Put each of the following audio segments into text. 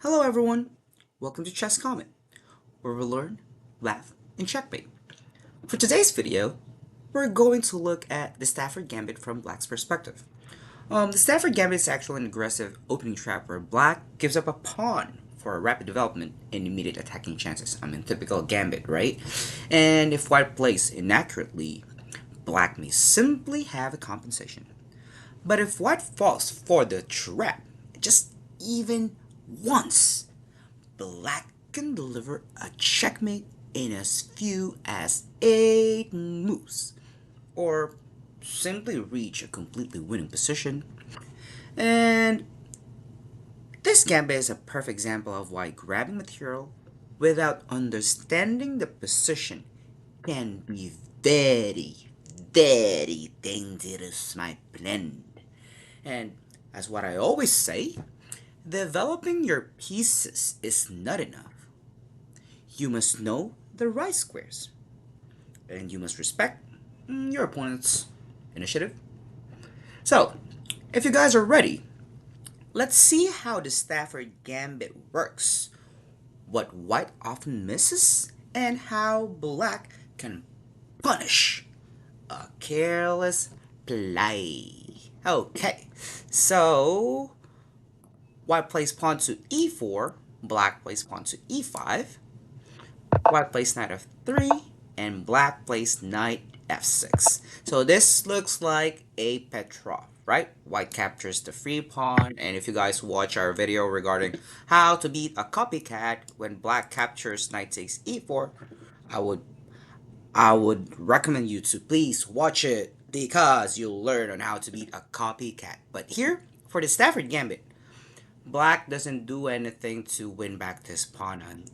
Hello everyone, welcome to Chess Comment, where we learn, laugh, and checkmate. For today's video, we're going to look at the Stafford Gambit from Black's perspective. The Stafford Gambit is actually an aggressive opening trap where Black gives up a pawn for a rapid development and immediate attacking chances. Typical Gambit, right? And if White plays inaccurately, Black may simply have a compensation. But if White falls for the trap, just even once, Black can deliver a checkmate in as few as 8 moves, or simply reach a completely winning position. And this gambit is a perfect example of why grabbing material without understanding the position can be very dangerous, my friend. And as what I always say, developing your pieces is not enough. You must know the right squares, and you must respect your opponent's initiative. So, if you guys are ready, let's see how the Stafford Gambit works, what White often misses, and how Black can punish a careless play. Okay, so White plays pawn to e4, Black plays pawn to e5, White plays knight f3, and Black plays knight f6. So this looks like a Petrov, right? White captures the free pawn, and if you guys watch our video regarding how to beat a copycat when Black captures knight takes e4, I would I would recommend you to please watch it because you'll learn on how to beat a copycat. But here, for the Stafford Gambit, Black doesn't do anything to win back this pawn on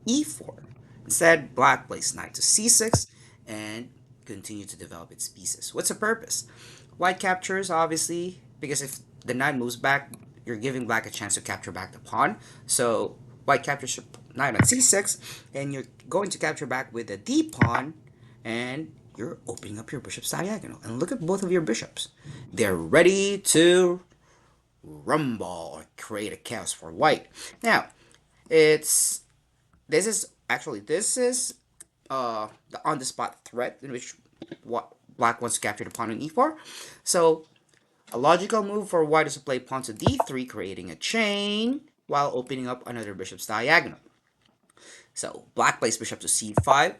e4. Instead, Black plays knight to c6 and continue to develop its pieces. What's the purpose? White captures, obviously, because if the knight moves back, you're giving Black a chance to capture back the pawn. So White captures your knight on c6, and you're going to capture back with a d pawn, and you're opening up your bishop's diagonal. And look at both of your bishops. They're ready to rumble or create a chaos for White. Now, it's this is the on the spot threat in which what Black wants to capture the pawn on e4. So a logical move for White is to play pawn to d3, creating a chain while opening up another bishop's diagonal. So Black plays bishop to c5,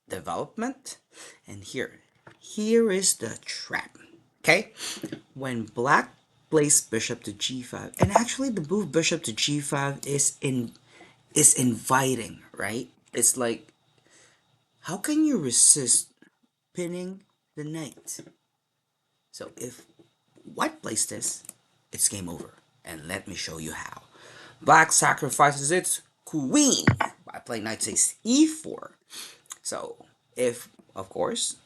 development, and here is the trap. Okay, when Black plays bishop to g5, and actually the move bishop to g5 is inviting, right? It's like, how can you resist pinning the knight? So if White plays this, it's game over. And let me show you how. Black sacrifices its queen by playing knight takes e4. So if, of course,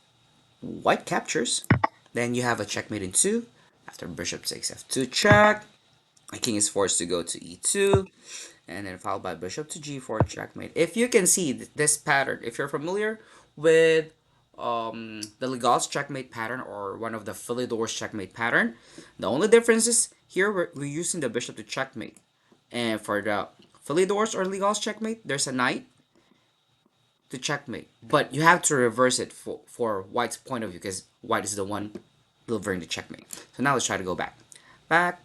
White captures, then you have a checkmate in 2. After bishop takes f2 check, the king is forced to go to e2, and then followed by bishop to g4 checkmate. If you can see this pattern, if you're familiar with the Legal's checkmate pattern or one of the Philidor's checkmate pattern, the only difference is here we're using the bishop to checkmate, and for the Philidor's or Legal's checkmate, there's a knight to checkmate, but you have to reverse it for White's point of view because White is the one delivering the checkmate. So now let's try to go back. Back.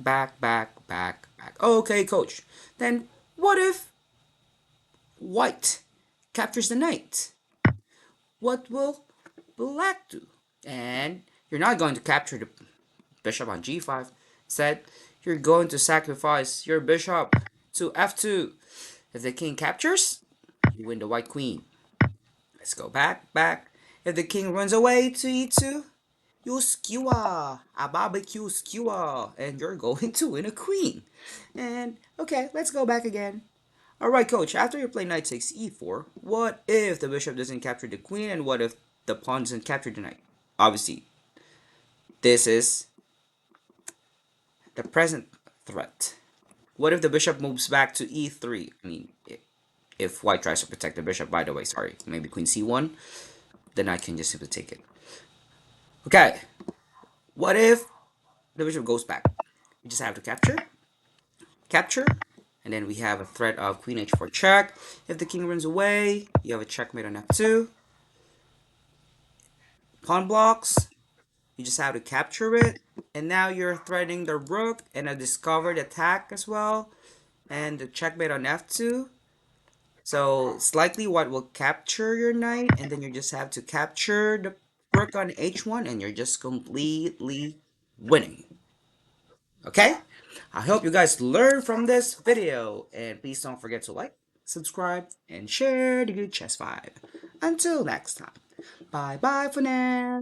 Okay, coach. Then what if White captures the knight? What will Black do? And you're not going to capture the bishop on g5. Instead, you're going to sacrifice your bishop to f2. If the king captures, you win the white queen. Let's go back. If the king runs away to e2, you skewer a barbecue skewer, and you're going to win a queen. And okay, let's go back again. Alright, coach, after you play knight takes e4, what if the bishop doesn't capture the queen, and what if the pawn doesn't capture the knight? Obviously, this is the present threat. What if the bishop moves back to e3? If White tries to protect the bishop, by the way, sorry, maybe queen c1, the knight can just simply take it. Okay, what if the bishop goes back? You just have to capture, And then we have a threat of queen h4 check. If the king runs away, you have a checkmate on f2. Pawn blocks. You just have to capture it. And now you're threatening the rook and a discovered attack as well. And the checkmate on f2. So it's likely what will capture your knight. And then you just have to capture the rook on h1 and you're just completely winning. Okay? I hope you guys learned from this video. And please don't forget to like, subscribe, and share the good chess vibe. Until next time. Bye bye for now.